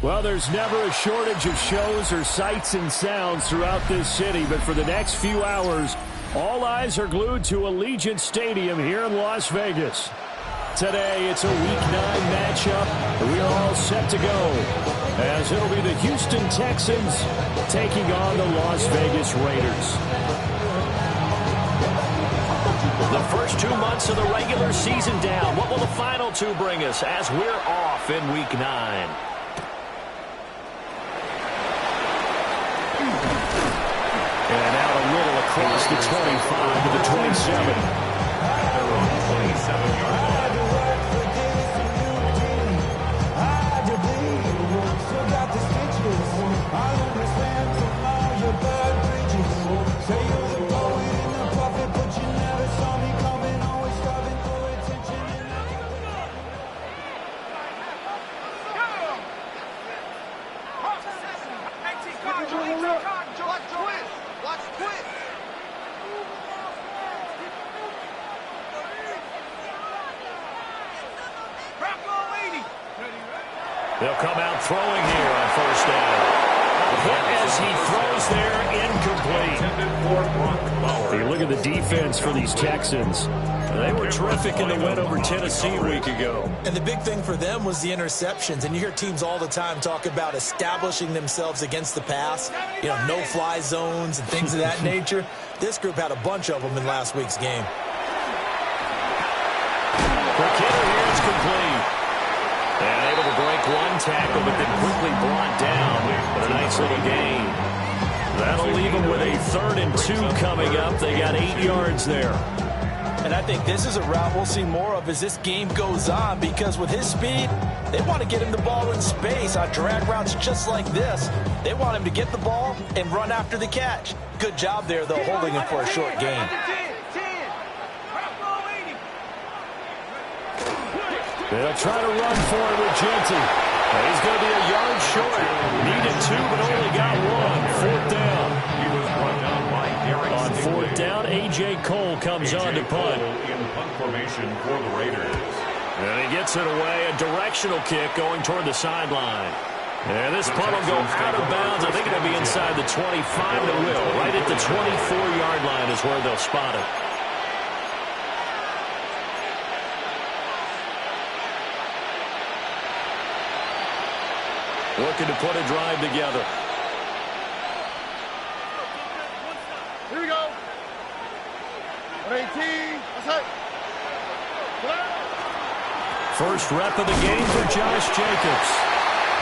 Well, there's never a shortage of shows or sights and sounds throughout this city, but for the next few hours, all eyes are glued to Allegiant Stadium here in Las Vegas. Today, it's a Week 9 matchup, and we are all set to go, as it'll be the Houston Texans taking on the Las Vegas Raiders. The first 2 months of the regular season down. What will the final two bring us as we're off in Week 9? And out a little across the 25 to the 27. They're on 27-yard line. They'll come out throwing here on first down. As he throws there, incomplete. You look at the defense for these Texans. They were terrific in the win over Tennessee a week ago. And the big thing for them was the interceptions. And you hear teams all the time talk about establishing themselves against the pass. You know, no-fly zones and things of that nature. This group had a bunch of them in last week's game. The kicker here is complete. And able to break one tackle, but then quickly brought down. But a nice little gain. That'll leave them with a 3rd and 2 coming up. They got 8 yards there. And I think this is a route we'll see more of as this game goes on, because with his speed, they want to get him the ball in space on drag routes just like this. They want him to get the ball and run after the catch. Good job there, though, holding him for a short gain. They'll try to run for it with Genty. He's going to be a yard short. Needed 2, but only got 1. 4th down. He was run down by Derek. On 4th down, A.J. Cole comes on to punt. In punt formation for the Raiders. And he gets it away. A directional kick going toward the sideline. And this punt will go out of bounds. I think it'll be inside the 25. It will. Right at the 24-yard line is where they'll spot it. Looking to put a drive together. Here we go. 18. First rep of the game for Josh Jacobs.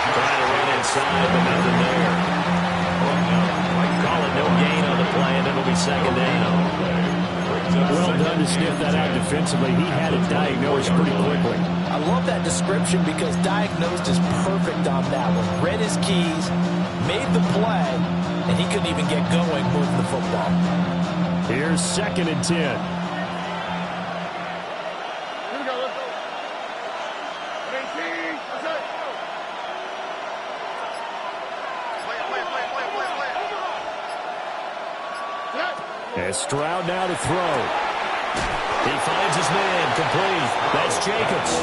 Trying to run inside, but nothing there. Call it no gain on the play, and it'll be 2nd down. Well done to sniff that out defensively. He had it diagnosed pretty quickly. I love that description because diagnosed is perfect on that one. Read his keys, made the play, and he couldn't even get going moving the football. Here's 2nd and 10. Here we go. Let's go. 18. That's it. As Stroud now to throw. He finds his man, complete. That's Jacobs.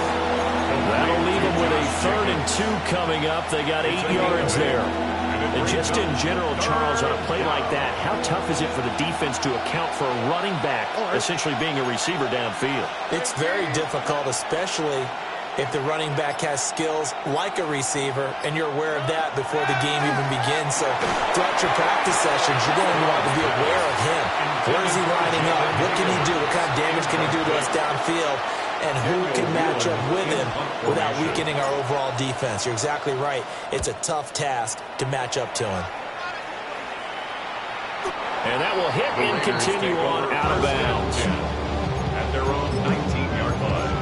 That'll leave him with a 3rd and 2 coming up. They got 8 yards there. And just in general, Charles, on a play like that, how tough is it for the defense to account for a running back essentially being a receiver downfield? It's very difficult, especially if the running back has skills like a receiver, and you're aware of that before the game even begins. So throughout your practice sessions, you're going to want to be aware of him. Where is he lining up? What can he do? What kind of damage can he do to us downfield? And who can match up with him without weakening our overall defense? You're exactly right. It's a tough task to match up to him. And that will hit and continue on out of bounds. At their own 19-yard line.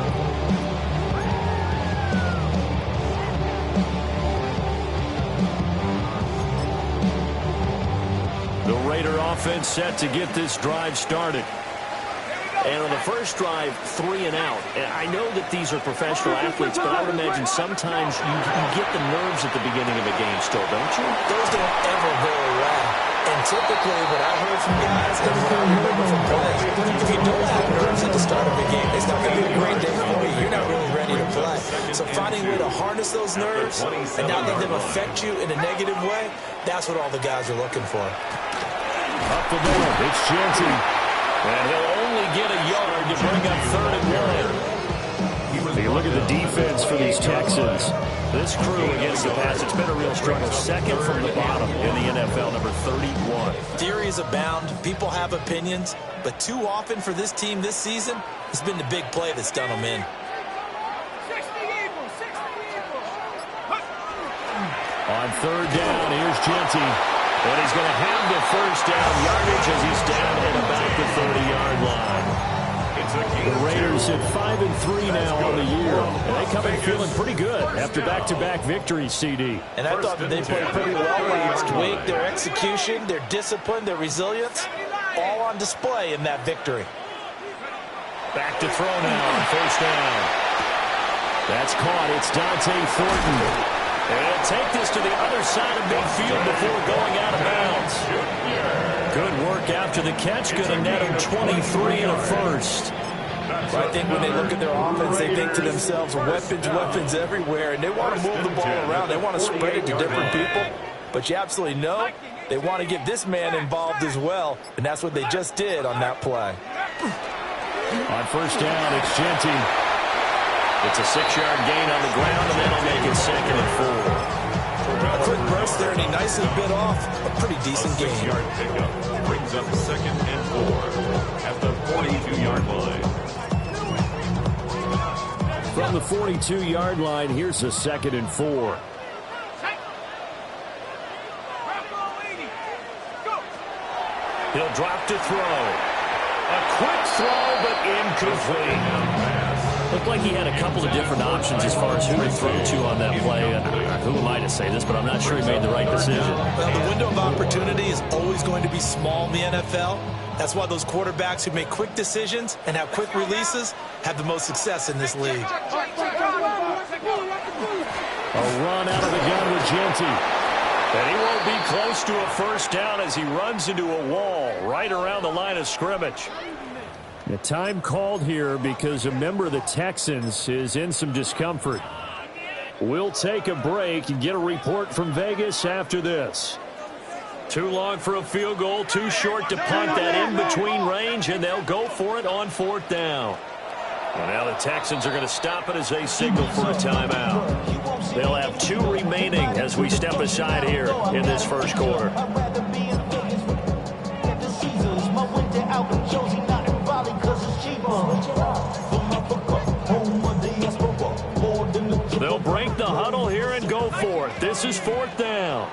The Raider offense set to get this drive started. And on the first drive, 3 and out. And I know that these are professional athletes, but I would imagine sometimes you get the nerves at the beginning of a game still, don't you? Those don't ever go away. And typically, what I heard from guys and what I remember from players, if you don't have nerves at the start of a game, it's not going to be a great day for you. You're not really ready to play. So finding a way to harness those nerves and not let them affect you in a negative way, that's what all the guys are looking for. Up the middle, it's Jeanty. And he'll only get a yard to bring up 3rd and 1. You look at the defense for these Texans. This crew against the pass, it's been a real struggle. Second from the bottom in the NFL, number 31. Theories abound. People have opinions. But too often for this team this season, it's been the big play that's done them in. On 3rd down, here's Jeanty. And he's going to have the first down yardage as he's down at about the 30-yard line. The Raiders at 5-3 now on the year. And they come in feeling pretty good after back-to-back victories, CD. And I thought that they played pretty well last week. Their execution, their discipline, their resilience, all on display in that victory. Back to throw now on 1st down. That's caught. It's Dante Thornton. And he'll take this to the other side of midfield before going out of bounds. Good work after the catch. Going to net him 23 and a first. But I think when they look at their offense, they think to themselves, weapons everywhere. And they want to move the ball around. They want to spread it to different people. But you absolutely know they want to get this man involved as well. And that's what they just did on that play. On 1st down, it's Jeanty. It's a 6-yard gain on the ground, and then he'll make it 2nd and 4. A quick burst there, and he nicely bit off a pretty decent gain. 6-yard pickup brings up 2nd and 4 at the 42-yard line. From the 42-yard line, here's a 2nd and 4. He'll drop to throw. A quick throw, but incomplete. Looked like he had a couple of different options as far as who to throw to on that play. Who am I to say this, but I'm not sure he made the right decision. Well, the window of opportunity is always going to be small in the NFL. That's why those quarterbacks who make quick decisions and have quick releases have the most success in this league. A run out of the gun with Jeanty. And he won't be close to a first down as he runs into a wall right around the line of scrimmage. The time called here because a member of the Texans is in some discomfort. We'll take a break and get a report from Vegas after this. Too long for a field goal, too short to punt that in-between range, and they'll go for it on 4th down. Well, now the Texans are going to stop it as they signal for a timeout. They'll have 2 remaining as we step aside here in this first quarter. They'll break the huddle here and go for it. This is 4th down.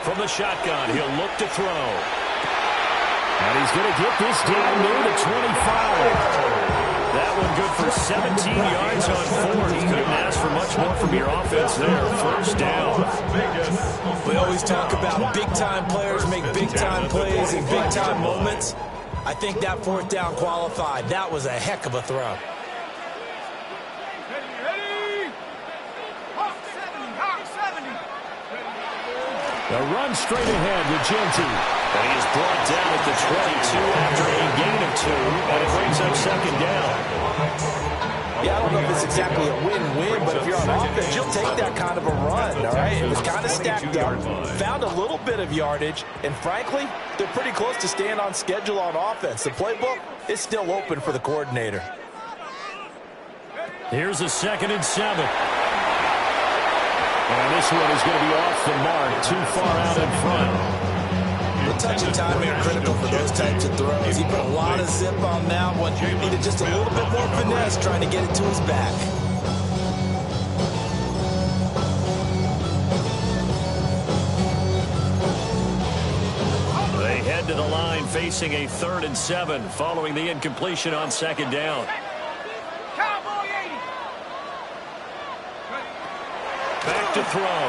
From the shotgun, he'll look to throw. And he's going to get this down near the 25. That one good for 17 yards on 4th. Couldn't ask for much more from your offense there. First down. We always talk about big-time players make big-time plays in big-time moments. I think that 4th down qualified. That was a heck of a throw. The run straight ahead with Genty. And he is brought down at the 22 after a gain of 2, and it brings up second down. Yeah, I don't know if it's exactly a win-win, but if you're on offense, you'll take that kind of a run, all right? It was kind of stacked up, found a little bit of yardage, and frankly, they're pretty close to staying on schedule on offense. The playbook is still open for the coordinator. Here's a 2nd and 7. And this one is going to be off the mark, too far out in front. The touch and timing are critical for those types of throws. He put a lot of zip on that one. He needed just a little bit more finesse trying to get it to his back. They head to the line facing a 3rd and 7 following the incompletion on 2nd down. Back to throw.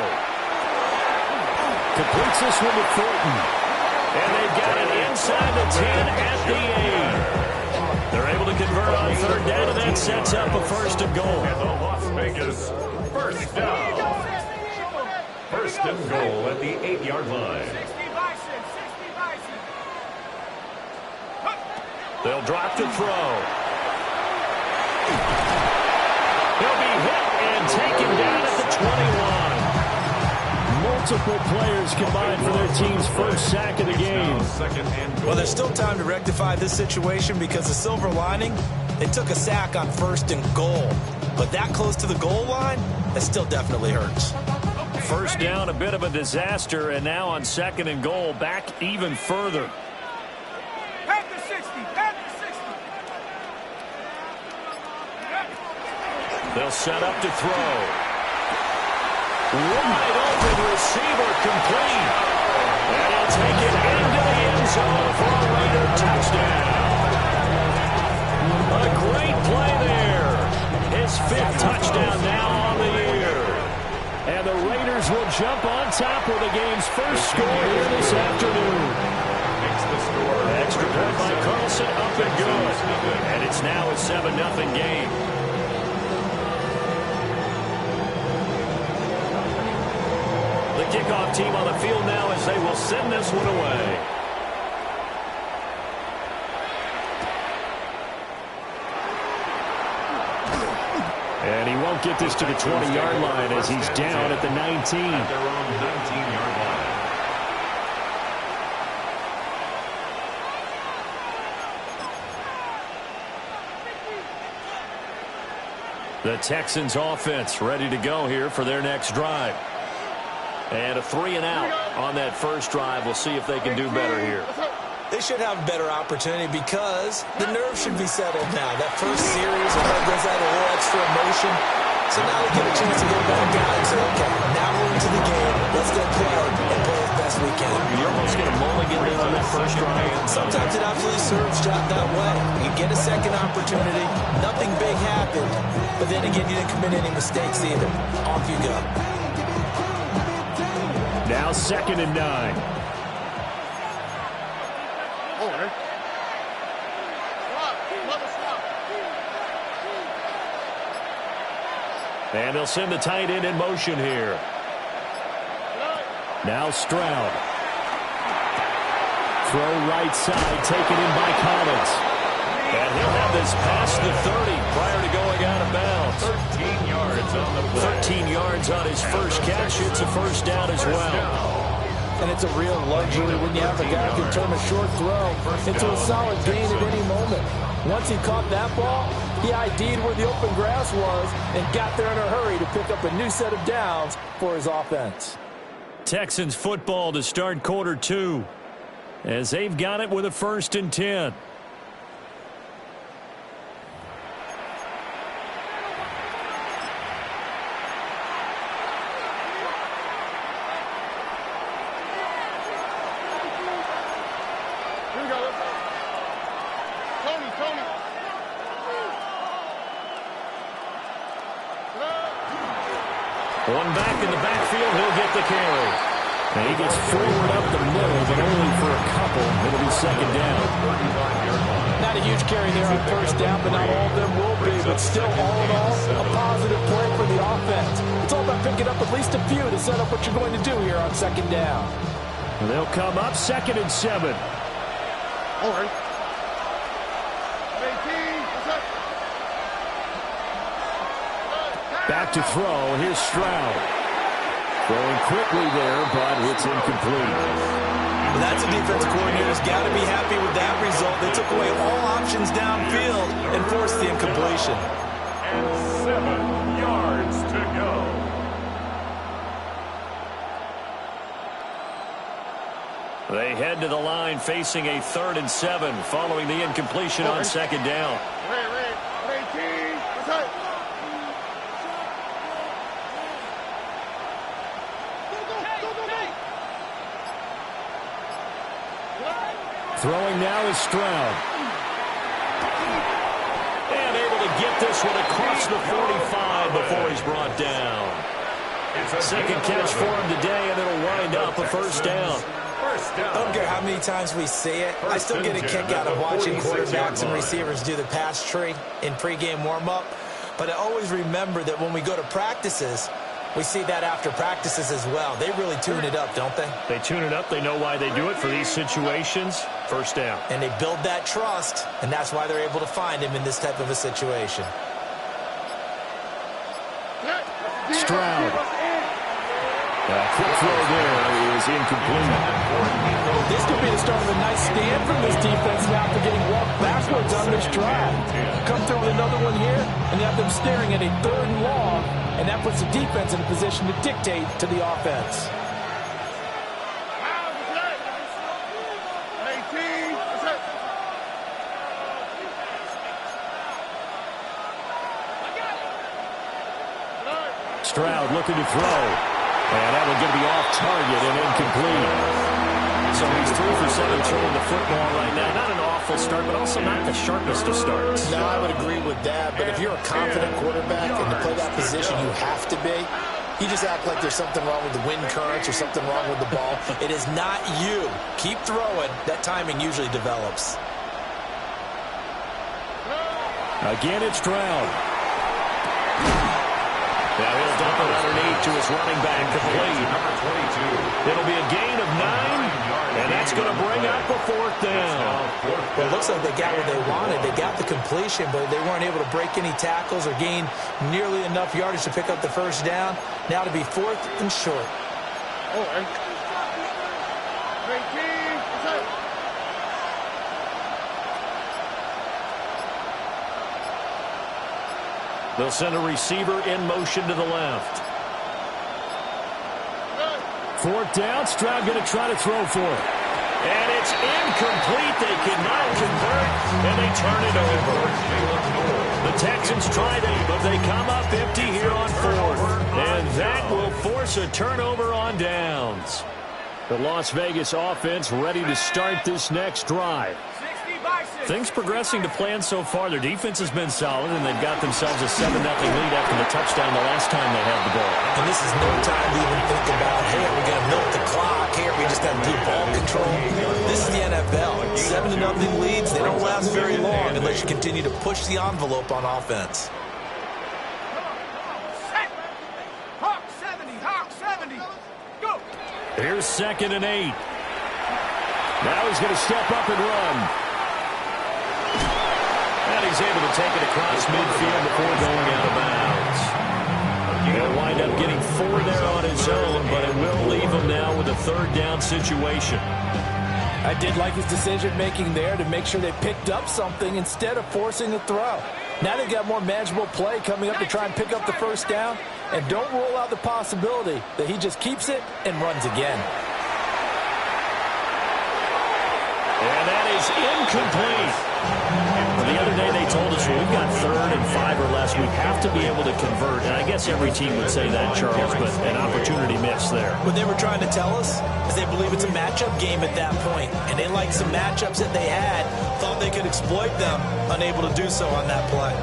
Completes this one with Thornton. And they've got it inside the 10 at the 8. They're able to convert on 3rd down, and that sets up a 1st and goal. And the Las Vegas first down. 1st and goal at the 8-yard line. They'll drop to throw. He'll be hit and taken down at the 21. Multiple players combined for their team's first sack of the game. Well, there's still time to rectify this situation because the silver lining, they took a sack on 1st and goal. But that close to the goal line, that still definitely hurts. 1st down, a bit of a disaster, and now on 2nd and goal, back even further. They'll set up to throw. Wide open receiver complete. And he'll take it into the end zone for a Raider touchdown. A great play there. His 5th touchdown now on the year. And the Raiders will jump on top with the game's first score here this afternoon. Extra point by Carlson, up and good. And it's now a 7-0 game. The kickoff team on the field now as they will send this one away. And he won't get this to the 20-yard line as he's down at the 19. At their own 19-yard line. The Texans offense ready to go here for their next drive. And a 3 and out on that first drive. We'll see if they can do better here. They should have a better opportunity because the nerves should be settled now. That first series, there's that a little extra emotion. So now they get a chance to go back down and say, okay, now we're into the game. Let's go play and play as best we can. You're almost going to mulligan in on that first drive. Sometimes it absolutely serves that way. You get a second opportunity. Nothing big happened. But then again, you didn't commit any mistakes either. Off you go. Now 2nd and 9. And they'll send the tight end in motion here. Now Stroud. Throw right side, taken in by Collins. And he'll have this past the 30 prior to going out of bounds. 13 yards on the play. 13 yards on his first catch. It's a 1st down as well. And it's a real luxury when you have a guy who can turn a short throw into a solid gain at any moment. Once he caught that ball, he ID'd where the open grass was and got there in a hurry to pick up a new set of downs for his offense. Texans football to start quarter 2 as they've got it with a 1st and 10. One back in the backfield, he'll get the carry. And he gets forward up the middle, but only for a couple. It'll be 2nd down. Not a huge carry there on 1st down, but not all of them will be. But still, all in all, a positive play for the offense. It's all about picking up at least a few to set up what you're going to do here on second down. And they'll come up 2nd and 7. All right. 18. Back to throw. Here's Stroud. Throwing quickly there, but it's incomplete. Well, that's a defense coordinator's got to be happy with that result. They took away all options downfield and forced the incompletion. And 7 yards to go. They head to the line facing a 3rd and 7 following the incompletion on 2nd down. Wait. 18. What's that? Throwing now is Stroud. And able to get this one across the 45 before he's brought down. Second catch for him today, and it'll wind up a 1st down. I don't care how many times we see it. I still get a kick out of watching quarterbacks and receivers do the pass tree in pregame warm-up. But I always remember that when we go to practices, we see that after practices as well. They really tune it up, don't they? They tune it up. They know why they do it for these situations. 1st down. And they build that trust, and that's why they're able to find him in this type of a situation. Stroud. Quick throw there is incomplete. This could be the start of a nice stand from this defense now for getting walked backwards on this drive. Come through with another one here, and have them staring at a 3rd and long, and that puts the defense in a position to dictate to the offense. 18. What's that? Stroud looking to throw. And that will get me off target and incomplete. So he's 3 for 7 throwing the football right now. Not an awful start, but also not the sharpest of starts. No, I would agree with that. But if you're a confident quarterback and to play that position, you have to be. You just act like there's something wrong with the wind currents or something wrong with the ball. It is not you. Keep throwing. That timing usually develops. Again, it's Stroud. Now he'll dump it underneath to his running back, complete. It'll be a gain of 9, and that's going to bring up a 4th down. Well, it looks like they got what they wanted. They got the completion, but they weren't able to break any tackles or gain nearly enough yardage to pick up the 1st down. Now to be 4th and short. All right. 18. What's that? They'll send a receiver in motion to the left. 4th down. Stroud going to try to throw for it. And it's incomplete. They cannot convert, and they turn it over. The Texans tried it, but they come up empty here on 4th. And that will force a turnover on downs. The Las Vegas offense ready to start this next drive. Things progressing to plan so far. Their defense has been solid, and they've got themselves a 7-0 lead after the touchdown the last time they had the ball. And this is no time to even think about, hey, are we going to milk the clock? Here, we just have good ball control. This is the NFL. 7-0 leads, they don't last very long unless you continue to push the envelope on offense. Hawk 70. Go. Here's 2nd and 8. Now he's going to step up and run. And he's able to take it across midfield before going out of bounds. He'll wind up getting 4 there on his own, but it will leave him now with a 3rd down situation. I did like his decision-making there to make sure they picked up something instead of forcing the throw. Now they've got more manageable play coming up to try and pick up the 1st down, and don't rule out the possibility that he just keeps it and runs again. And that is incomplete. The other day they told us, well, we've got 3rd and 5 or less. We have to be able to convert. And I guess every team would say that, Charles, but an opportunity missed there. What they were trying to tell us is they believe it's a matchup game at that point. And they liked some matchups that they had, thought they could exploit them, unable to do so on that play.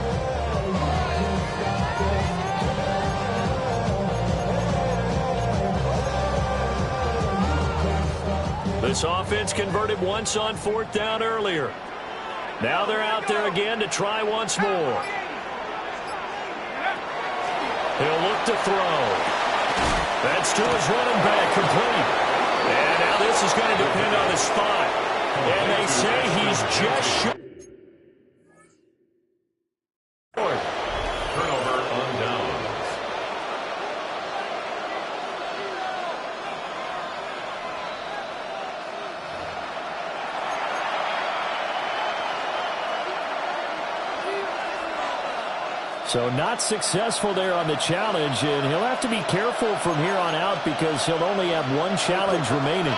This offense converted once on 4th down earlier. Now they're out there again to try once more. He'll look to throw. That's to his running back, complete. And now this is going to depend on the spot. And they say he's just short. Turnover on downs. So not successful there on the challenge, and he'll have to be careful from here on out because he'll only have one challenge remaining.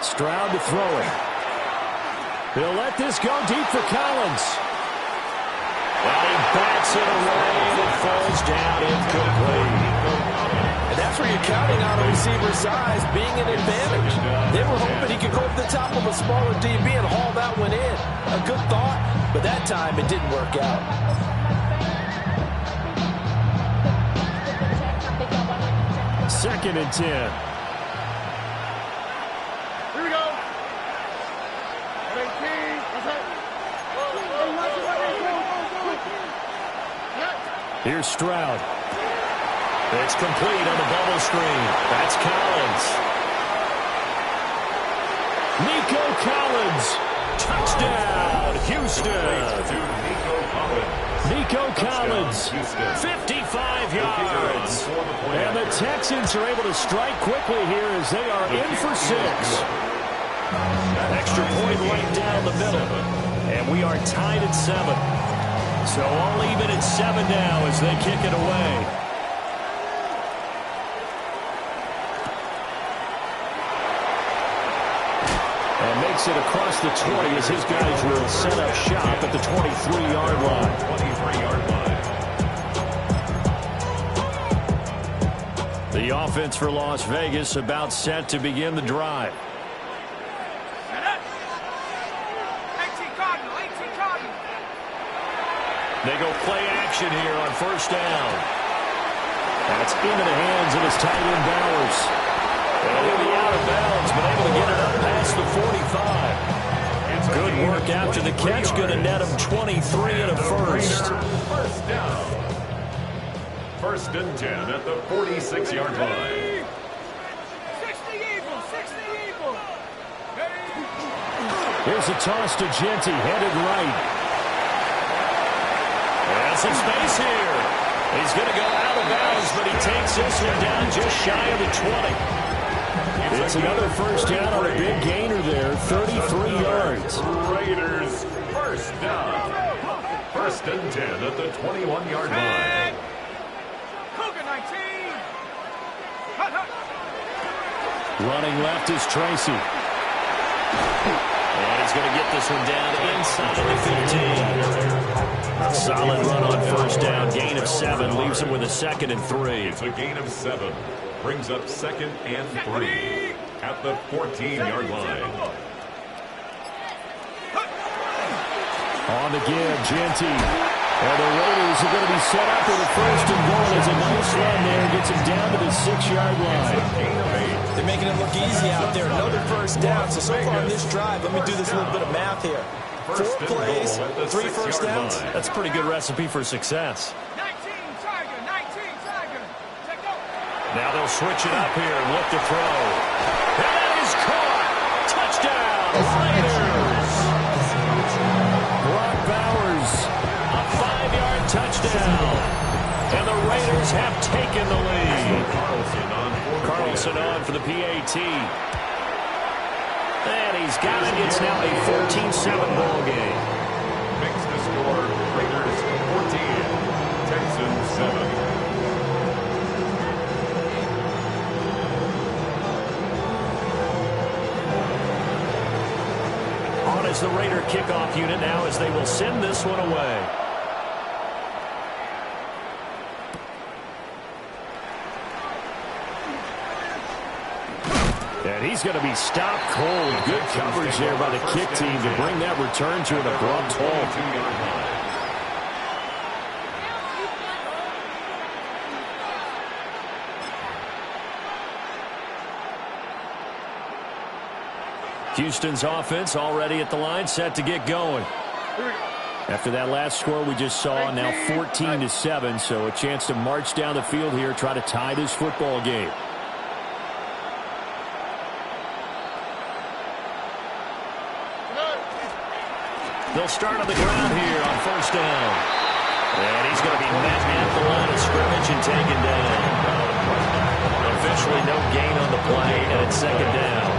Stroud to throw it. He'll let this go deep for Collins. Well, he bats it away and it falls down incomplete. And that's where you're counting on a receiver's size being an advantage. They were hoping he could go over the top of a smaller DB and haul that one in. A good thought, but that time it didn't work out. Second and 10. Here we go. 18. Here's Stroud. It's complete on the bubble screen. That's Collins. Nico Collins. Touchdown, Houston. Nico Collins, 55 yards. And the Texans are able to strike quickly here as they are in for 6. Extra point right down the middle. And we are tied at 7. So all even at 7 now as they kick it away. And makes it across the 20 as his guys will set up shop at the 23-yard line. 23-yard line. The offense for Las Vegas about set to begin the drive. 18 Cardinal. They go play action here on first down. That's into the hands of his tight end Bowers. And he'll be out of bounds, but able to get it up past the 45. Good work after the catch. Going to net him 23 and a first. First down. First and 10 at the 46-yard line. 60 Eagles. Here's a toss to Genty, headed right. And some space here. He's going to go out of bounds, but he takes this one down just shy of the 20. It's another first down on a big gainer there, 33 yards. Raiders first down. First and 10 at the 21-yard line. Cougar 19. Running left is Tracy. And he's going to get this one down inside the 15. Solid run on first down. Gain of 7 leaves him with a 2nd and 3. It's a gain of 7. Brings up 2nd and 3 at the 14-yard line. On the give, Genty. And the Raiders are going to be set up with a first and goal. There's a nice run there. Gets him down to the 6-yard line. They're making it look easy out there. Another first down. So far on this drive, let me do this little bit of math here. 4 plays, 3 first downs. That's a pretty good recipe for success. 19 Tiger. Check go. Now they'll switch it up here and look to throw. And that is caught. Touchdown, Raiders. Brock Bowers, a 5-yard touchdown. And the Raiders have taken the lead. Carlson on for the PAT. And he's got it. It's now a 14-7 ball game. Makes the score Raiders 14, Texans 7. On is the Raider kickoff unit now as they will send this one away. And he's going to be stopped cold. Good coverage there by the kick team to bring that return to an abrupt halt. Houston's offense already at the line, set to get going. After that last score we just saw, now 14-7, so a chance to march down the field here, try to tie this football game. They'll start on the ground here on first down. And he's going to be met at the line of scrimmage and taken down. Officially no gain on the play, and it's second down.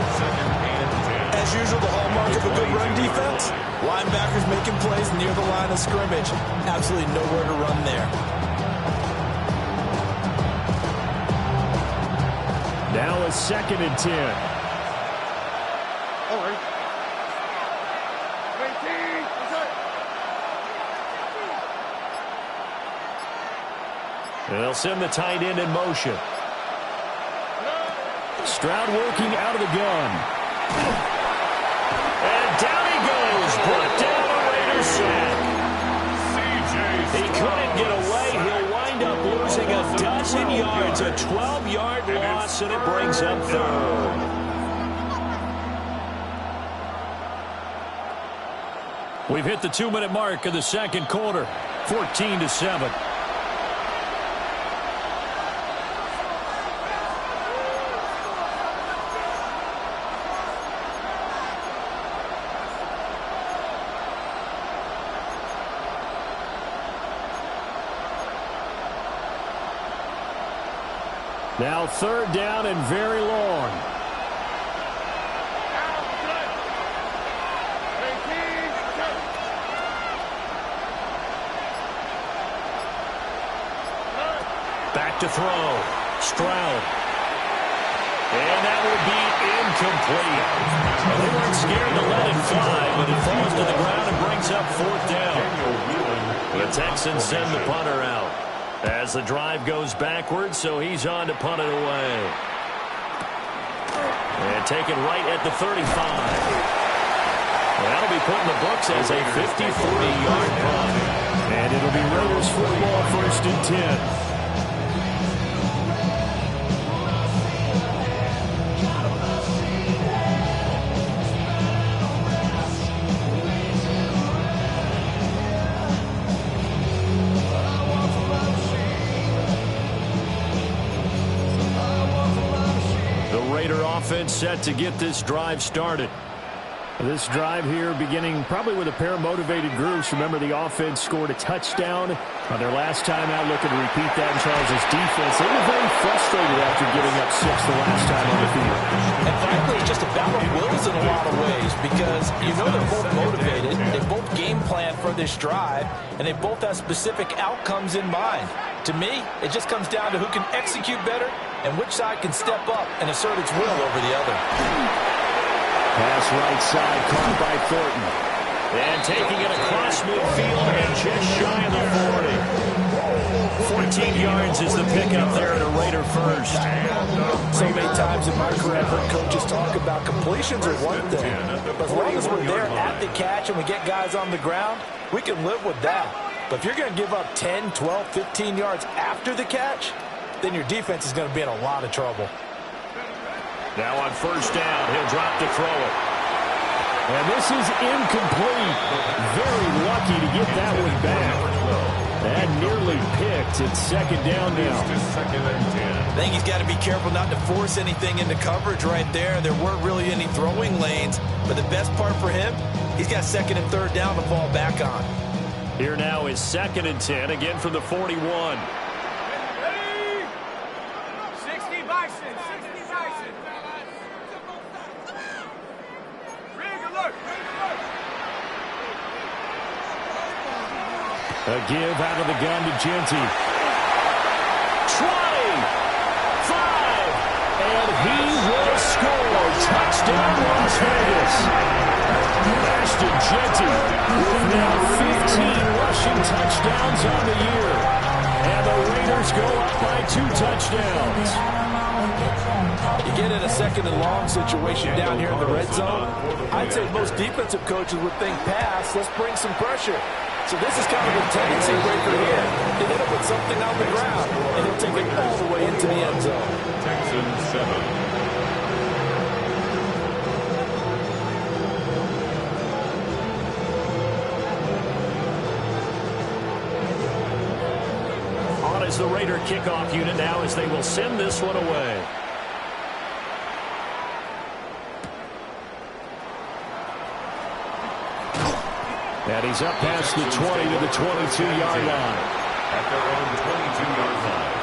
As usual, the hallmark of a good run defense, linebackers making plays near the line of scrimmage. Absolutely nowhere to run there. Now a 2nd and 10. They'll send the tight end in motion. Stroud working out of the gun. And down he goes. Brought down a Raiders sack. He couldn't get away. He'll wind up losing a dozen yards. A 12-yard loss, and it brings up third. We've hit the 2-minute mark of the second quarter. 14-7. Now 3rd down and very long. Back to throw. Stroud. And that will be incomplete. Well, they weren't scared to let it fly, but it falls to the ground and brings up 4th down. The Texans send the punter out as the drive goes backwards, so he's on to punt it away. And taken right at the 35. That'll be put in the books as a 50-40-yard punt. And it'll be Raiders football, 1st and 10. Offense set to get this drive started. This drive here beginning probably with a pair of motivated groups. Remember, the offense scored a touchdown on their last time out, looking to repeat that in Charles' defense. They were very frustrated after giving up 6 the last time on the field. And frankly, it's just a battle of wills in a lot of ways, because you know they're both motivated, they both game plan for this drive, and they both have specific outcomes in mind. To me, it just comes down to who can execute better and which side can step up and assert its will over the other. Pass right side, caught by Thornton. And taking it across midfield and just shy of the 40. 14 yards is the pickup there at a Raider first. So many times in my career, I've heard coaches talk about completions are one thing, but as long as we're there at the catch and we get guys on the ground, we can live with that. But if you're going to give up 10, 12, 15 yards after the catch, then your defense is going to be in a lot of trouble. Now on first down, he'll drop to throw it. And this is incomplete. Very lucky to get that one back. That nearly picked. It's 2nd down now. I think he's got to be careful not to force anything into coverage right there. There weren't really any throwing lanes, but the best part for him, he's got 2nd and 3rd down to fall back on. Here now is 2nd and 10, again from the 41. Ready? 60 Bison, 60 Bison. Rig alert, rig alert. A give out of the gun to Genty. 20, 5, and he will score. Touchdown, Las Vegas. Ashton Genty with now 15 rushing touchdowns on the year. And the Raiders go up by 2 touchdowns. You get in a 2nd and long situation down here in the red zone, I'd say most defensive coaches would think pass, let's bring some pressure. So this is kind of a tendency breaker here. They hit him with something on the ground, and he'll take it all the way into the end zone. Texans 7. comes the Raider kickoff unit now as they will send this one away. And he's up past the 20 to the 22-yard line. At their own 22-yard line.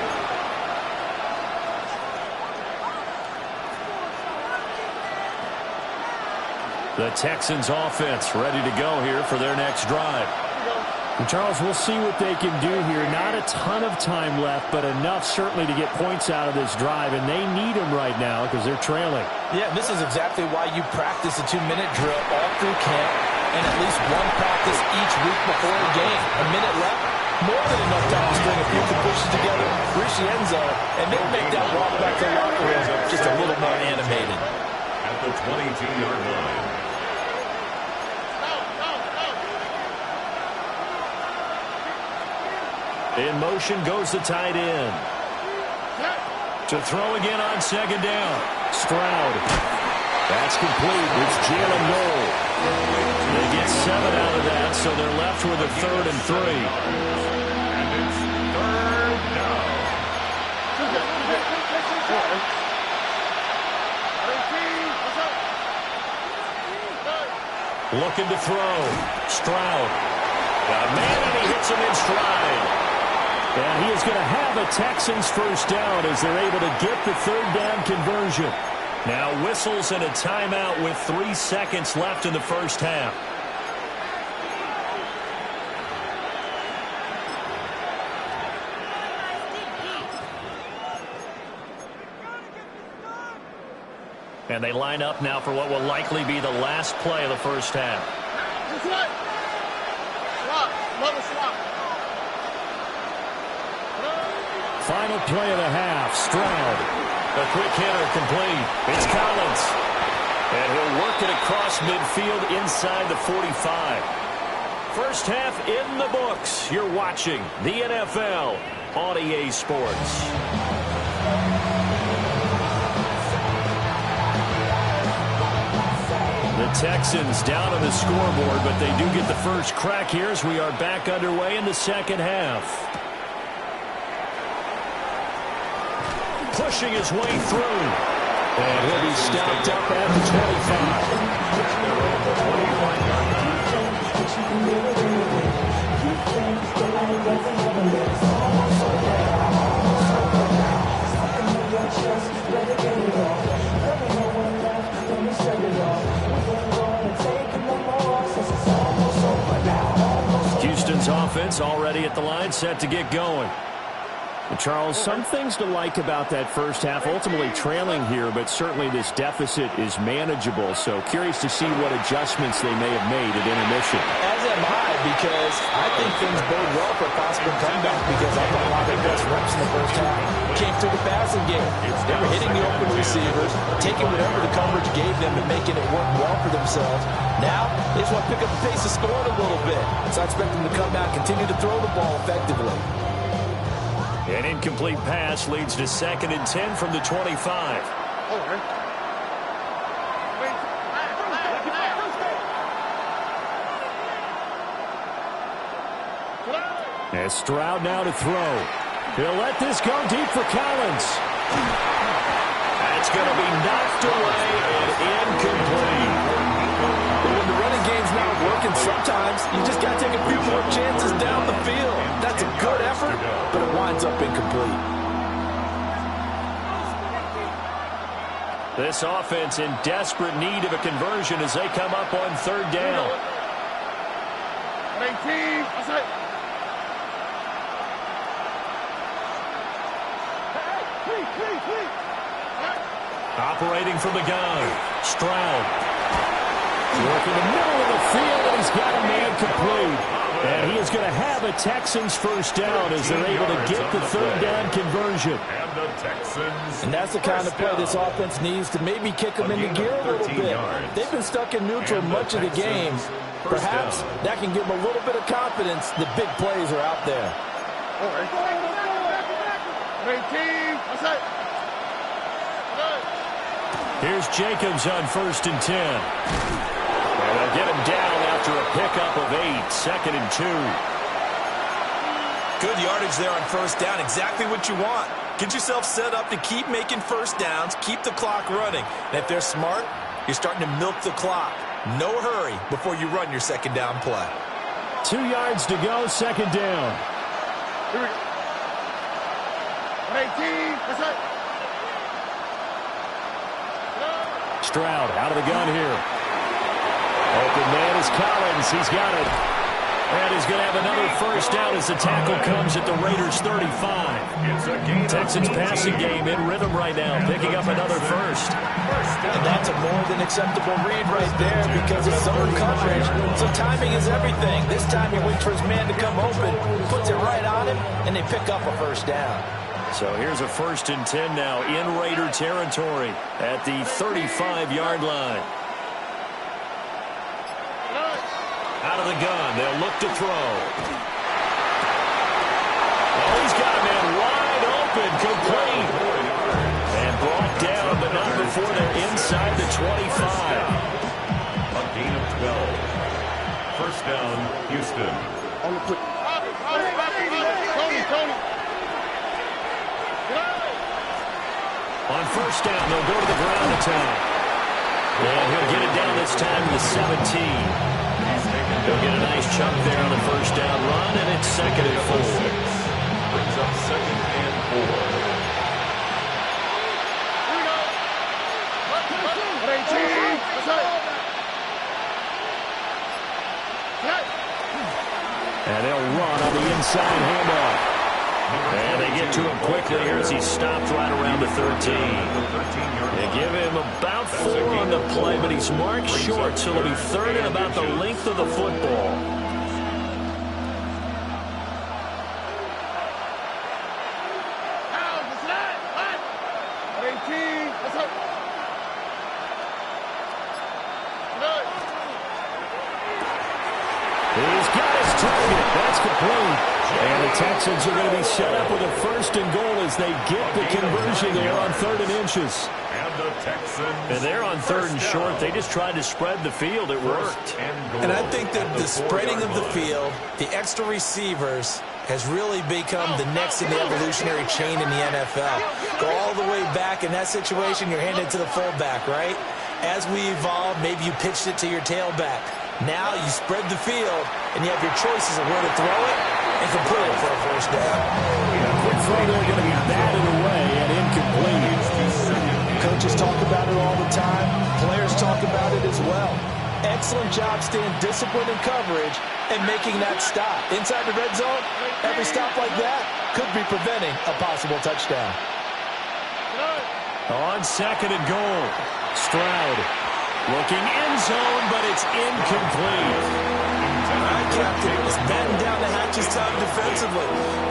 The Texans offense ready to go here for their next drive. And Charles, we'll see what they can do here. Not a ton of time left, but enough certainly to get points out of this drive, and they need them right now because they're trailing. Yeah, this is exactly why you practice a 2-minute drill all through camp and at least one practice each week before a game. A minute left, more than enough time to string a few completions together, reach the end zone, and then make that walk back to the locker room just a little more animated. At the 22-yard line. In motion goes the tight end. To throw again on second down. Stroud. That's complete. It's Jalen Noel. They get 7 out of that, so they're left with a 3rd and 3. And it's 3rd down. Looking to throw. Stroud. Man, and he hits him in stride. And he is going to have a Texans first down as they're able to get the 3rd down conversion. Now whistles and a timeout with 3 seconds left in the first half. And they line up now for what will likely be the last play of the first half. Final play of the half. Stroud. A quick hitter complete. It's Collins. And he'll work it across midfield inside the 45. First half in the books. You're watching the NFL on EA Sports. The Texans down on the scoreboard, but they do get the first crack here as we are back underway in the second half. Pushing his way through. And he'll be stopped up at the 25. Houston's offense already at the line, set to get going. Charles, some things to like about that first half. Ultimately trailing here, but certainly this deficit is manageable. So curious to see what adjustments they may have made at intermission. As am I, because I think things bode well for a possible comeback because I thought a lot of their best reps in the first half came through the passing game. They were hitting the open receivers, taking whatever the coverage gave them and making it work well for themselves. Now, they just want to pick up the pace of scoring a little bit. So I expect them to come out, continue to throw the ball effectively. An incomplete pass leads to 2nd and 10 from the 25. As Stroud now to throw. He'll let this go deep for Collins. That's going to be knocked away and incomplete. When the running game's not working, sometimes you just got to take a few more chances down the field. That's a good effort, but it winds up incomplete. This offense in desperate need of a conversion as they come up on 3rd down. Operating from the gun, Stroud. Work in the middle of the field, and he's got a man complete. And he is going to have a Texans first down as they're able to get the 3rd down conversion. And the Texans. And that's the kind of play this offense needs to maybe kick them into gear a little bit. They've been stuck in neutral much of the game. Perhaps that can give them a little bit of confidence. The big plays are out there. Here's Jacobs on 1st and 10. And they'll get him down after a pickup of 8. 2nd and 2. Good yardage there on first down. Exactly what you want. Get yourself set up to keep making first downs, keep the clock running. And if they're smart, you're starting to milk the clock. No hurry before you run your second down play. 2 yards to go, second down. Here we go. 18. That's it. Stroud out of the gun here. Open man is Collins. He's got it. And he's going to have another first down as the tackle comes at the Raiders' 35. Texans passing game in rhythm right now, picking up another first. And that's a more than acceptable read right there because it's zone coverage. So timing is everything. This time he waits for his man to come open, puts it right on him, and they pick up a first down. So here's a 1st and 10 now in Raider territory at the 35-yard line. Out of the gun, they'll look to throw. Oh, he's got a man wide open, complete. And brought down, but not before they're inside the 25. A gain of 12. First down, Houston. On the quick. Tony. On first down, they'll go to the ground attack. And he'll get it down this time to the 17. He'll get a nice chunk there on the first down run, and it's 2nd and 4. Brings up 2nd and 4. Here we go. 18. That's it. And they'll run on the inside handoff. And they get to him quickly here as he's stopped right around the 13. They give him about 4 on the play, but he's marked short, so it'll be 3rd and about the length of the football. He's got his target. That's complete. And the Texans are going to be set up with a 1st and goal as they get the conversion there on 3rd and inches. And the Texans. And they're on 3rd and short. They just tried to spread the field. It worked. And I think that the spreading of the field, the extra receivers, has really become the next in the evolutionary chain in the NFL. Go all the way back in that situation, you're handed to the fullback, right? As we evolve, maybe you pitched it to your tailback. Now you spread the field, and you have your choices of where to throw it and complete it for a first down. Quick throw there going to be batted away and incomplete. Coaches talk about it all the time. Players talk about it as well. Excellent job staying disciplined in coverage and making that stop. Inside the red zone, every stop like that could be preventing a possible touchdown. On 2nd and goal, Stroud looking end zone, but it's incomplete. All right, Captain, it's batten down the hatches time defensively.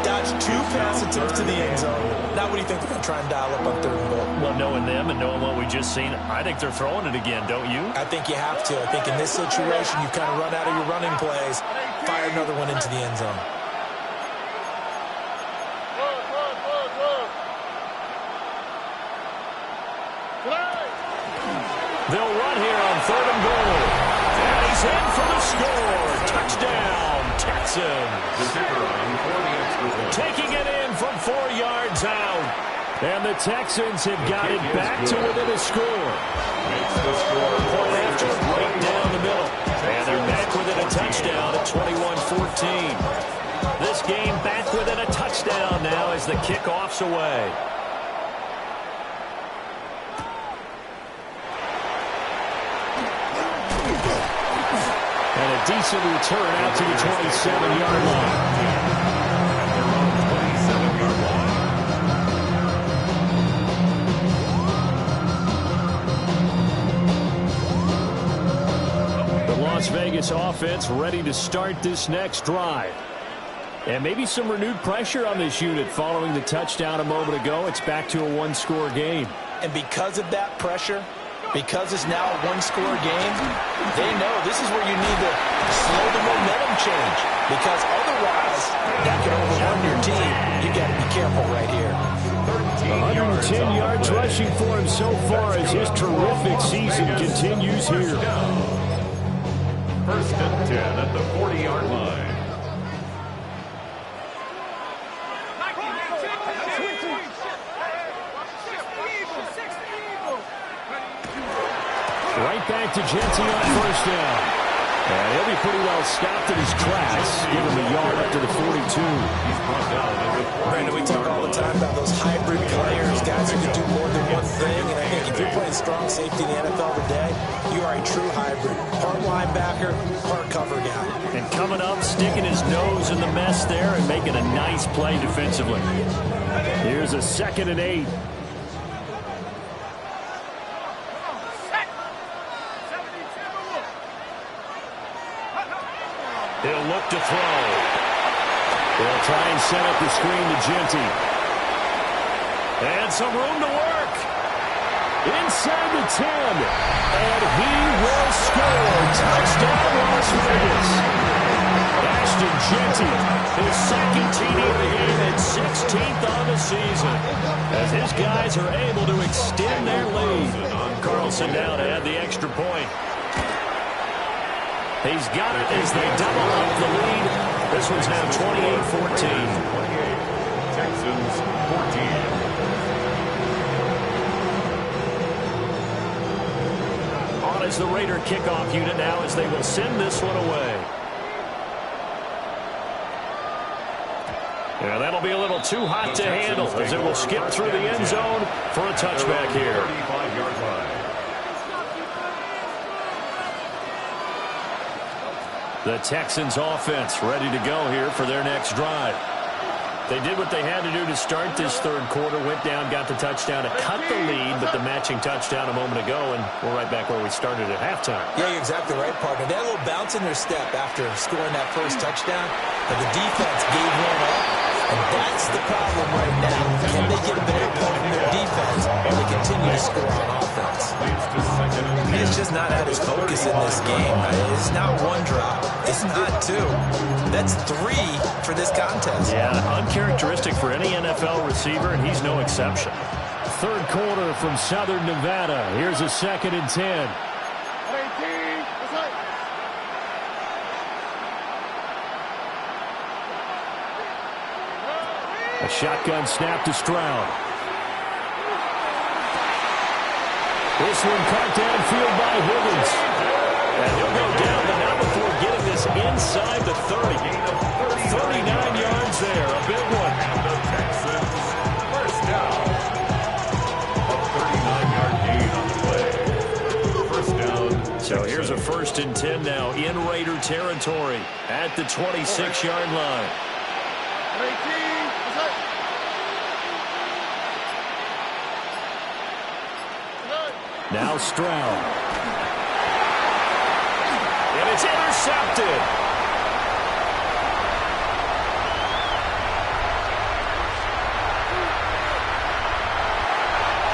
Dodged 2 pass attempts to the end zone. Now what do you think they're going to try and dial up on 3rd and goal? Well, knowing them and knowing what we just seen, I think they're throwing it again, don't you? I think you have to. I think in this situation, you kind of run out of your running plays, fire another one into the end zone. They'll run here on 3rd and goal. And he's in for the score. Touchdown, Texans. The kicker on for the extra point. Taking it in from 4 yards out. And the Texans have got it back to within a score. Makes the score Point after right down the middle. And they're back within a touchdown at 21-14. This game back within a touchdown now as the kickoff's away. And a decent return out to the 27-yard line. The Las Vegas offense ready to start this next drive. And maybe some renewed pressure on this unit following the touchdown a moment ago. It's back to a 1-score game. And because of that pressure, because it's now a 1-score game, they know this is where you need to slow the momentum change. Because otherwise, that could overrun your team. You got to be careful right here. 110 yards rushing for him so far as his terrific season continues here. 1st and 10 at the 40-yard line. it to Jeanty on first down. And he'll be pretty well stopped in his tracks. Give him a yard up to the 42. Brandon, we talk all the time about those hybrid players, guys who can do more than one thing. And I think if you're playing strong safety in the NFL today, you are a true hybrid. Part linebacker, part cover guy. And coming up, sticking his nose in the mess there and making a nice play defensively. Here's a 2nd and 8. He'll look to throw. They'll try and set up the screen to Jeanty. And some room to work. Inside the 10. And he will score. Touchdown, Las Vegas. Ashton Jeanty, his 2nd TD of the game and 16th on the season. As his guys are able to extend their lead. Carlson now to add the extra point. He's got it as they double up the lead. This one's now 28-14. Texans 14. On is the Raider kickoff unit now as they will send this one away. Yeah, that'll be a little too hot to handle as it will skip through the end zone for a touchback here. 35-yard line. The Texans offense ready to go here for their next drive. They did what they had to do to start this third quarter, went down, got the touchdown to cut the lead, but the matching touchdown a moment ago, and we're right back where we started at halftime. Yeah, you're exactly right, partner. They had a little bounce in their step after scoring that first touchdown, but the defense gave one up, and that's the problem right now. Can they get a better play from their defense or they continue to score on offense? He's just not at his focus in this game. It's not one drop. It's not two. That's 3 for this contest. Yeah, uncharacteristic for any NFL receiver, and he's no exception. Third quarter from Southern Nevada. Here's a 2nd and 10. A shotgun snap to Stroud. This one caught downfield by Higgins. And he'll go down, but not before getting this inside the 30. 39 yards there, a big one. The Texans first down. A 39-yard gain on the play. First down. So here's a 1st and 10 now in Raider territory at the 26-yard line. Now Stroud. And it's intercepted.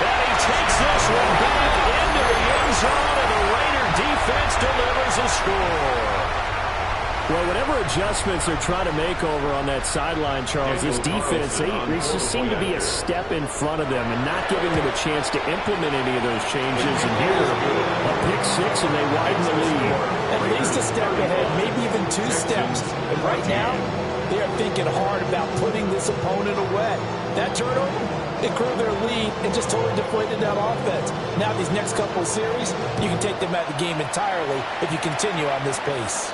And he takes this one back into the end zone, and the Raider defense delivers a score. Well, whatever adjustments they're trying to make over on that sideline, Charles, this defense, they just seem to be a step in front of them and not giving them a chance to implement any of those changes. And here, a pick 6, and they widen the lead. At least a step ahead, maybe even 2 steps. And right now, they are thinking hard about putting this opponent away. That turnover, it grew their lead and just totally deflated that offense. Now these next couple of series, you can take them out of the game entirely if you continue on this pace.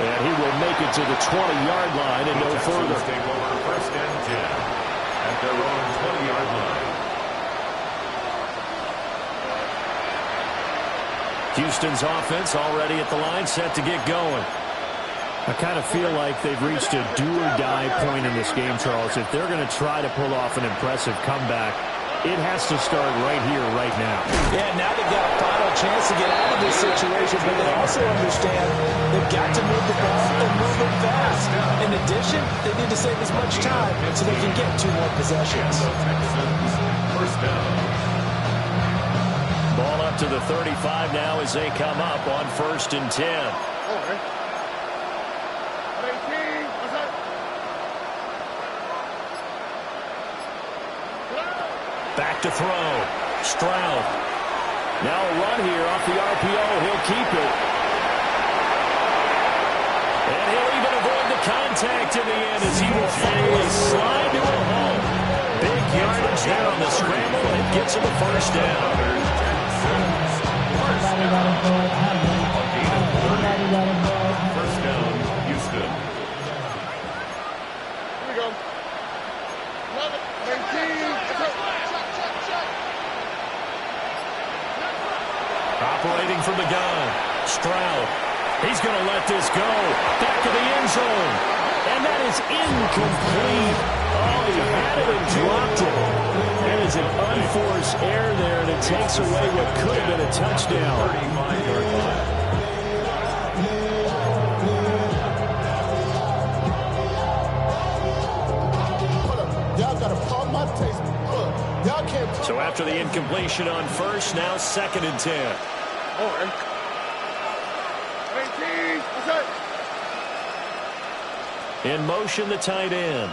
And he will make it to the 20-yard line and no further. Take over 1st and 10 at their own 20-yard line. Houston's offense already at the line, set to get going. I kind of feel like they've reached a do-or-die point in this game, Charles. If they're going to try to pull off an impressive comeback, it has to start right here, right now. Yeah, now they've got a final chance to get out of this situation, but they also understand they've got to move the ball and move it fast. In addition, they need to save as much time so they can get 2 more possessions. First down. Ball up to the 35 now as they come up on 1st and 10. Back to throw. Stroud. Now a run here off the RPO. He'll keep it. And he'll even avoid the contact in the end as he will finally slide to a home. Big yardage there on the scramble. gets him a first down. First down, Houston. Here we go. 11, 19. Operating from the gun, Stroud. He's going to let this go. Back to the end zone. And that is incomplete. Oh, he had it and dropped it. That is an unforced error there, and it takes away what could have been a touchdown. 35-yard line. Y'all got to pump my taste. Y'all can't. So after the incompletion on first, now 2nd and 10. Oh, 18. What's that? In motion, the tight end.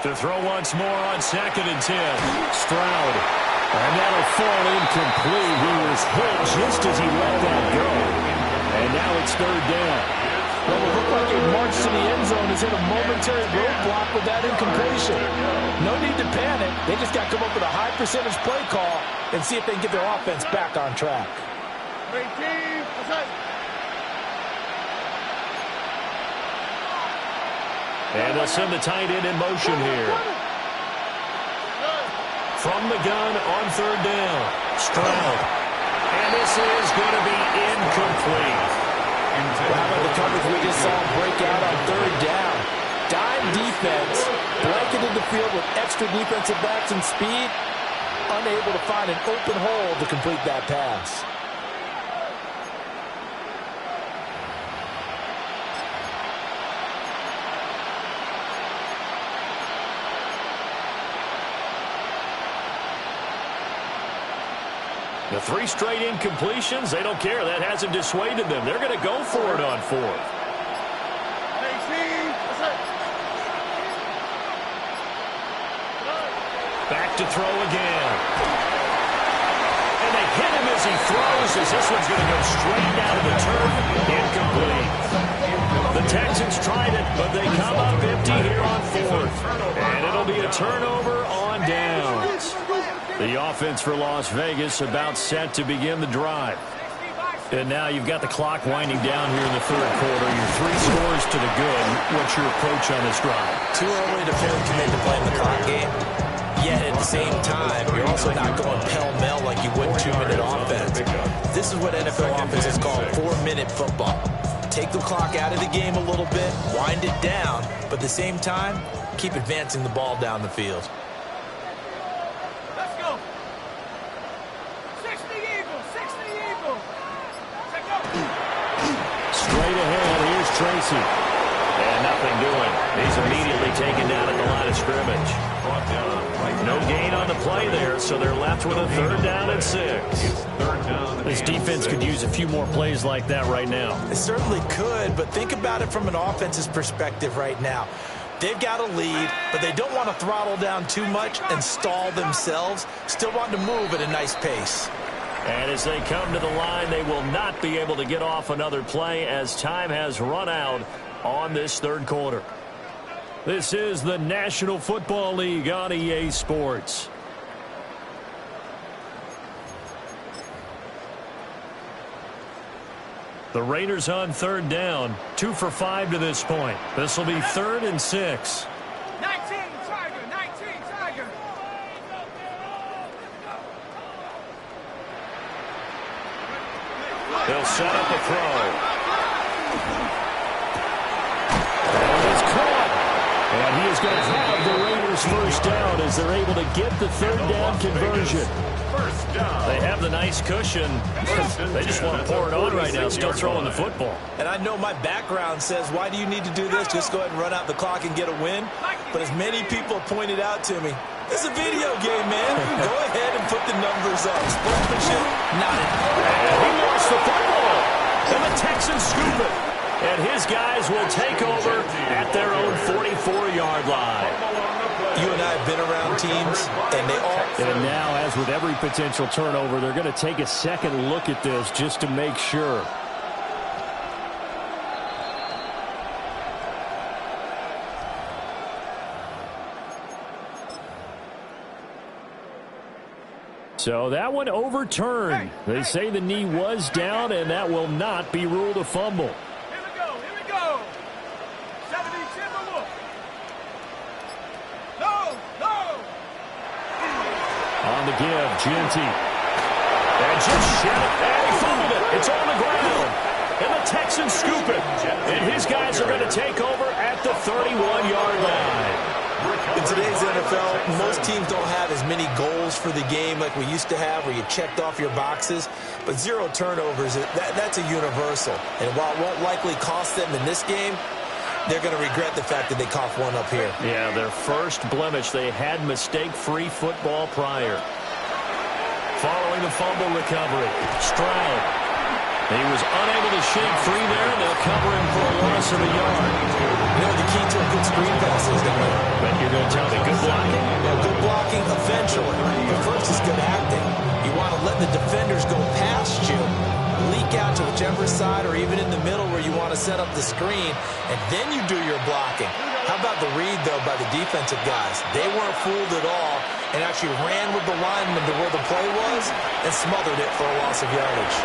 To throw once more on 2nd and 10. Stroud. And that'll fall incomplete. He was hit just as he let that go. And now it's 3rd down. Well, it looked like a march to the end zone is in a momentary roadblock with that incompletion. No need to panic. They just got to come up with a high percentage play call and see if they can get their offense back on track. 18. What's that? And they'll send the tight end in motion here. From the gun on 3rd down. Stroud. And this is going to be incomplete. How about the coverage we just saw break out on 3rd down? Dime defense, blanketed the field with extra defensive backs and speed, unable to find an open hole to complete that pass. The 3 straight incompletions, they don't care. That hasn't dissuaded them. They're going to go for it on 4th. 18. What's that? Back to throw again. And they hit him as he throws, as this one's going to go straight down to the turf. Incomplete. The Texans tried it, but they come up empty here on 4th. And it'll be a turnover on downs. The offense for Las Vegas about set to begin the drive. And now you've got the clock winding down here in the 3rd quarter. You're 3 scores to the good. What's your approach on this drive? Too early to fully commit to playing the clock game. Yet at the same time, you're also not going pell-mell like you would 2-minute offense. This is what NFL offenses call 4-minute football. Take the clock out of the game a little bit, wind it down, but at the same time, keep advancing the ball down the field. Straight ahead, here's Tracy. And nothing doing. He's immediately taken down at the line of scrimmage. No gain on the play there, so they're left with a 3rd down and 6. This defense could use a few more plays like that right now. It certainly could, but think about it from an offense's perspective right now. They've got a lead, but they don't want to throttle down too much and stall themselves. Still want to move at a nice pace. And as they come to the line, they will not be able to get off another play as time has run out on this 3rd quarter. This is the National Football League on EA Sports. The Raiders on 3rd down, 2 for 5 to this point. This will be 3rd and 6. 19, Tiger. They'll set up a throw. And it's caught. And he is going to have the Raiders first down as they're able to get the 3rd down conversion. They have the nice cushion. They just want to pour it on right now, still throwing the football. And I know my background says, why do you need to do this? Just go ahead and run out the clock and get a win. But as many people pointed out to me, it's a video game, man. Go ahead and put the numbers up. Sportsmanship, not it. And he lost the football. And the Texans scoop it. And his guys will take over at their own 44-yard line. You and I have been around teams, and they all... And now, as with every potential turnover, they're going to take a second look at this just to make sure. So that one overturned. They say the knee was down, and that will not be ruled a fumble. Here we go. 70 Timberwolves. No. On the give, Ginty. And just shut it. And he fumbled it. It's on the ground. And the Texans scoop it. And his guys are going to take over at the 31-yard line. In today's NFL, most teams don't have as many goals for the game like we used to have where you checked off your boxes. But 0 turnovers, that's a universal. And while it won't likely cost them in this game, they're going to regret the fact that they coughed one up here. Yeah, their first blemish. They had mistake-free football prior. Following the fumble recovery, Stroud. He was unable to shake free there, and they'll cover him for a loss of a yard. You know, the key to a good screen pass is going to... But you're going to tell me good blocking? Yeah, good blocking eventually. But first is good acting. You want to let the defenders go past you, leak out to whichever side or even in the middle where you want to set up the screen, and then you do your blocking. How about the read, though, by the defensive guys? They weren't fooled at all and actually ran with the lineman to where the play was and smothered it for a loss of yardage.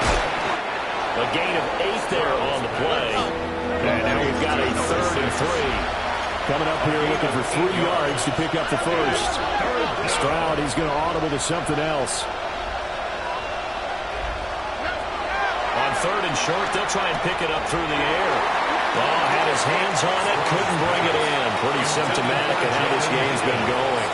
A gain of 8 there on the play. And now we've got a 3rd and 3. Coming up here looking for 3 yards to pick up the first. Stroud, he's going to audible to something else. On 3rd and short, they'll try and pick it up through the air. Ball had his hands on it, couldn't bring it in. Pretty symptomatic of how this game's been going.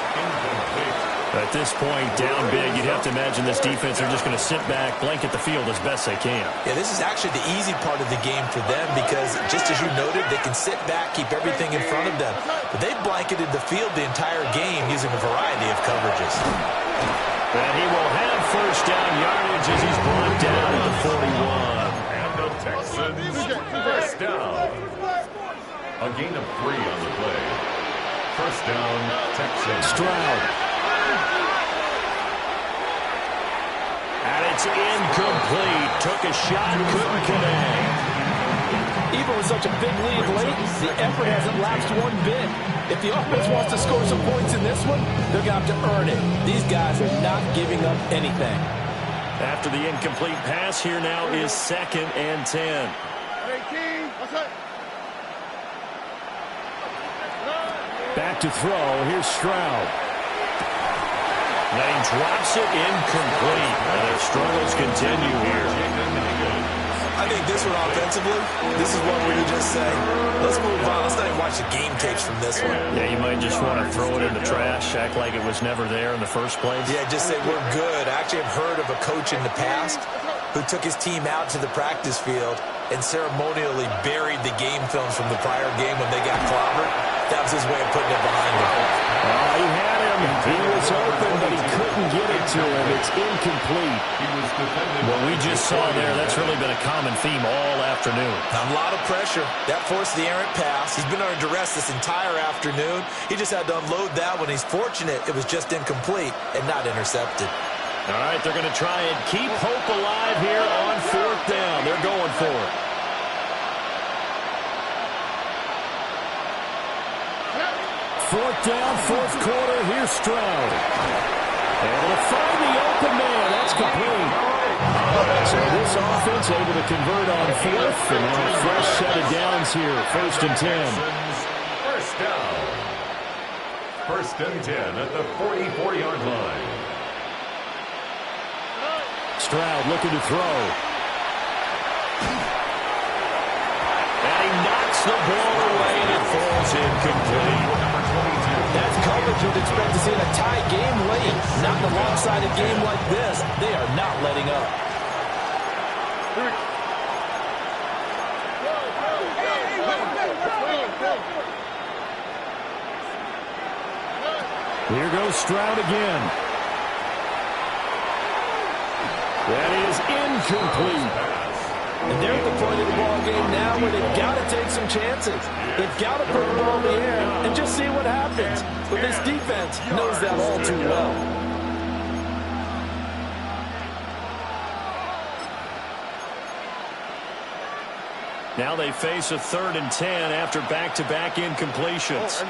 At this point, down big, you'd have to imagine this defense are just going to sit back, blanket the field as best they can. Yeah, this is actually the easy part of the game for them because, just as you noted, they can sit back, keep everything in front of them. But they've blanketed the field the entire game using a variety of coverages. And he will have first down yardage as he's brought down at the 41. And the Texans first down. A gain of 3 on the play. First down, Texans. Stroud. And it's incomplete. Took a shot, couldn't connect. Even with such a big lead late, the effort hasn't lapsed one bit. If the offense wants to score some points in this one, they're going to have to earn it. These guys are not giving up anything. After the incomplete pass, here now is 2nd and 10. Back to throw. Here's Stroud. And he drops it incomplete. And their struggles continue here. I think this one offensively, this is one where you just say, let's move on. Let's not even watch the game tapes from this one. Yeah, you might just want to throw it in the trash, act like it was never there in the first place. Yeah, just say we're good. I actually have heard of a coach in the past who took his team out to the practice field and ceremonially buried the game films from the prior game when they got clobbered. That was his way of putting it behind him. He had him. He was open, but he couldn't get it to him. It's incomplete. What we just saw there, that's really been a common theme all afternoon. A lot of pressure. That forced the errant pass. He's been under duress this entire afternoon. He just had to unload that one. He's fortunate it was just incomplete and not intercepted. All right, they're going to try and keep hope alive here on 4th down. They're going for it. Fourth down, 4th quarter. Here's Stroud. Able to find the open man. That's complete. So this offense able to convert on 4th. And now a fresh set of downs here. 1st and 10. First down. 1st and 10 at the 44-yard line. Stroud looking to throw. And he knocks the ball away and it falls incomplete. That's coverage you'd expect to see in a tie game late. Not in a lopsided game like this. They are not letting up. Here goes Stroud again. That is incomplete. And they're at the point of the ball game now where they've got to take some chances. They've got to put the ball in the air and just see what happens. But this defense knows that all too well. Now they face a 3rd and 10 after back-to-back incompletions.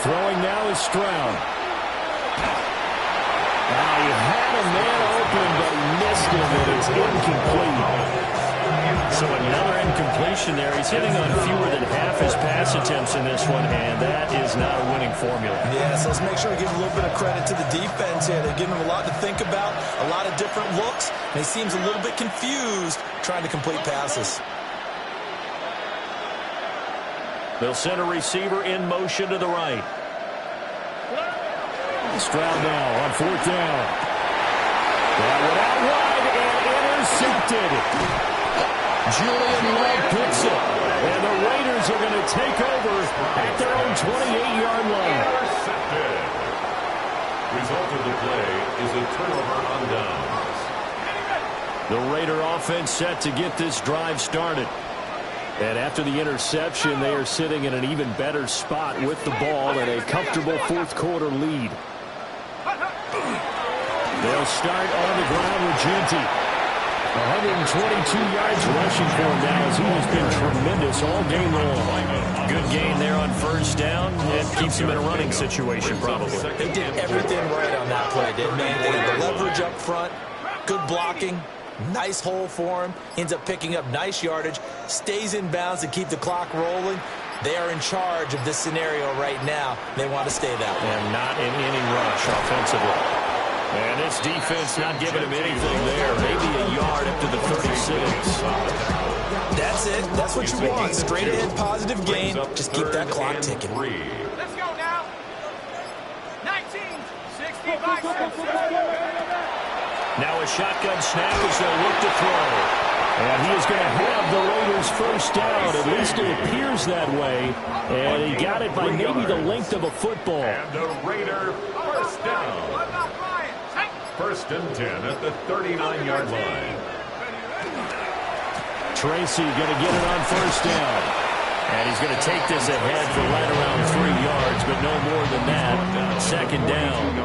Throwing now is Stroud. Now he had a man open, but he missed him, and it's incomplete. So another incompletion there. He's hitting on fewer than half his pass attempts in this one, and that is not a winning formula. Yes, let's make sure we give a little bit of credit to the defense here. They're giving him a lot to think about, a lot of different looks, and he seems a little bit confused trying to complete passes. They'll send a receiver in motion to the right. Stroud now on fourth down. That went out wide and intercepted. Julian Love picks it. And the Raiders are going to take over at their own 28-yard line. Intercepted. Result of the play is a turnover on downs. The Raider offense set to get this drive started. And after the interception, they are sitting in an even better spot with the ball and a comfortable fourth-quarter lead. They'll start on the ground with Jeanty. 122 yards rushing for him now as he has been tremendous all game long. Good gain there on first down. It keeps him in a running situation, probably. They did everything right on that play, didn't they? They had the leverage up front, good blocking, nice hole for him, ends up picking up nice yardage, stays in bounds to keep the clock rolling. They are in charge of this scenario right now. They want to stay that way. And not in any rush offensively. And this defense not giving him anything there. Maybe a yard up to the 36. That's it. That's what you want. Straight ahead positive gain. Just keep that clock ticking. Let's go now. 1965. Now a shotgun snap as they'll look to throw. And he is going to have the Raiders first down. At least it appears that way. And he got it by maybe the length of a football. And the Raider first down. First and 10 at the 39-yard line. Tracy going to get it on first down. And he's going to take this ahead for right around 3 yards, but no more than that. Second down.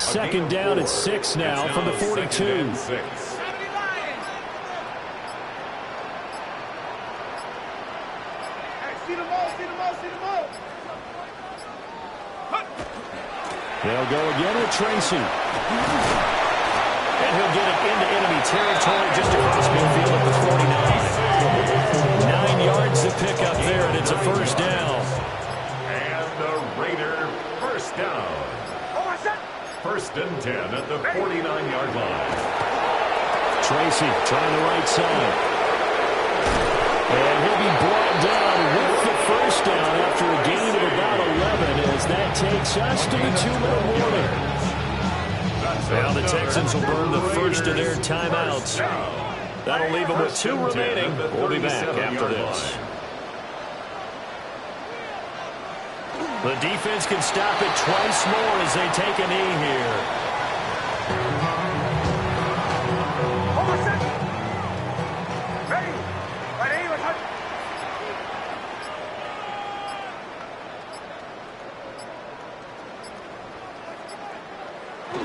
Second down at 6 now from the 42. They'll go again with Tracy. And he'll get it into enemy territory just across midfield at the 49. 9 yards to pick up there, and it's a first down. And the Raider first down. First and 10 at the 49-yard line. Tracy trying the right side. And he'll be brought down with the first down after a gain of about 11 as that takes us to the 2-minute warning. Now the Texans will burn the first of their timeouts. That'll leave them with 2 remaining. We'll be back after this. The defense can stop it twice more as they take a knee here.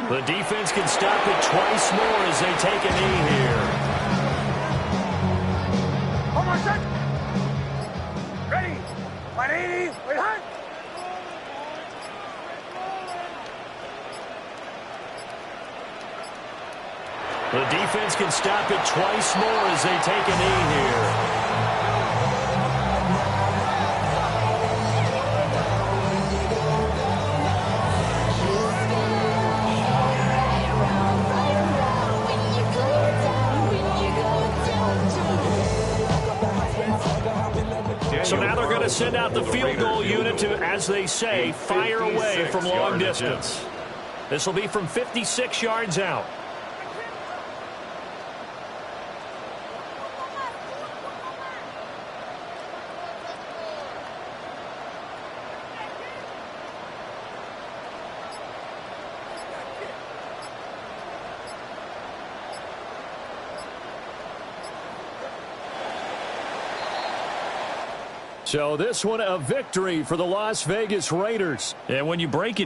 The defense can stop it twice more as they take a knee here. Ready. 180. Wait, hot. The defense can stop it twice more as they take a knee here. So now they're going to send out the field goal unit to, as they say, fire away from long distance. This will be from 56 yards out. So this one a victory for the Las Vegas Raiders. And when you break it down,